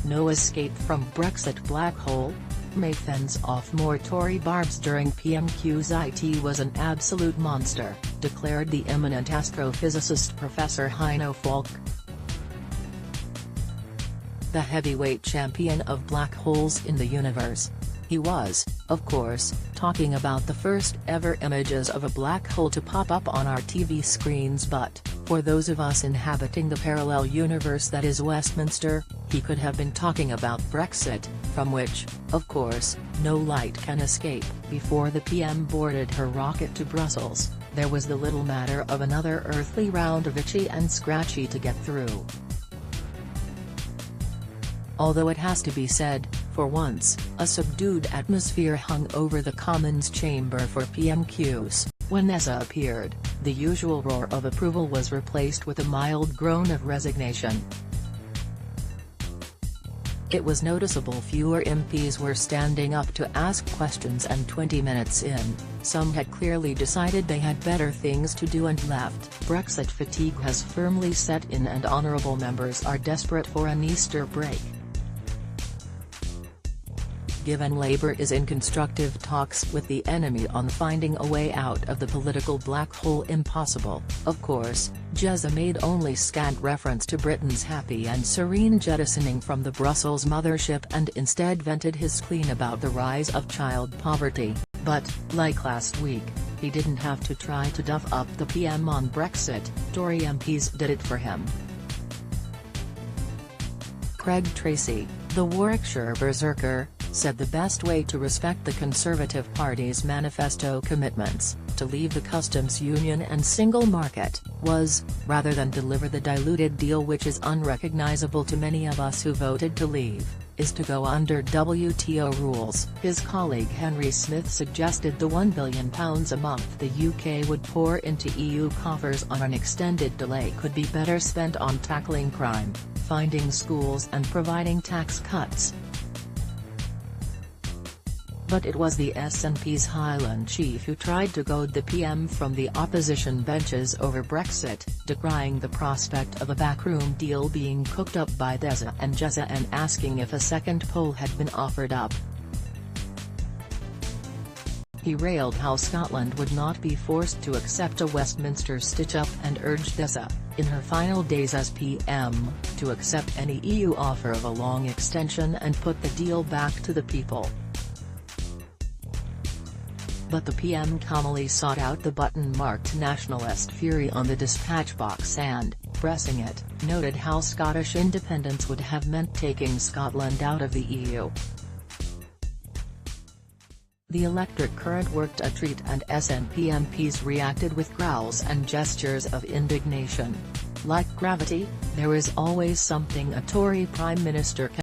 No escape from Brexit black hole? May fends off more Tory barbs during PMQs IT was an absolute monster, declared the eminent astrophysicist Professor Heino Falk. The heavyweight champion of black holes in the universe. He was, of course, talking about the first ever images of a black hole to pop up on our TV screens, but, for those of us inhabiting the parallel universe that is Westminster, he could have been talking about Brexit, from which, of course, no light can escape. Before the PM boarded her rocket to Brussels, there was the little matter of another earthly round of itchy and scratchy to get through. Although it has to be said, for once, a subdued atmosphere hung over the Commons chamber for PMQs. When Essa appeared, the usual roar of approval was replaced with a mild groan of resignation. It was noticeable fewer MPs were standing up to ask questions, and 20 minutes in, some had clearly decided they had better things to do and left. Brexit fatigue has firmly set in and honourable members are desperate for an Easter break. Given Labour is in constructive talks with the enemy on finding a way out of the political black hole impossible, of course, Jezza made only scant reference to Britain's happy and serene jettisoning from the Brussels mothership and instead vented his spleen about the rise of child poverty, but, like last week, he didn't have to try to duff up the PM on Brexit. Tory MPs did it for him. Craig Tracy, the Warwickshire berserker, said the best way to respect the Conservative Party's manifesto commitments, to leave the customs union and single market, was, rather than deliver the diluted deal which is unrecognisable to many of us who voted to leave, is to go under WTO rules. His colleague Henry Smith suggested the £1 billion a month the UK would pour into EU coffers on an extended delay could be better spent on tackling crime, finding schools and providing tax cuts. But it was the SNP's Highland chief who tried to goad the PM from the opposition benches over Brexit, decrying the prospect of a backroom deal being cooked up by Deza and Jezza and asking if a second poll had been offered up. He railed how Scotland would not be forced to accept a Westminster stitch-up and urged Deza, in her final days as PM, to accept any EU offer of a long extension and put the deal back to the people. But the PM calmly sought out the button marked nationalist fury on the dispatch box and, pressing it, noted how Scottish independence would have meant taking Scotland out of the EU. The electric current worked a treat and SNP MPs reacted with growls and gestures of indignation. Like gravity, there is always something a Tory Prime Minister can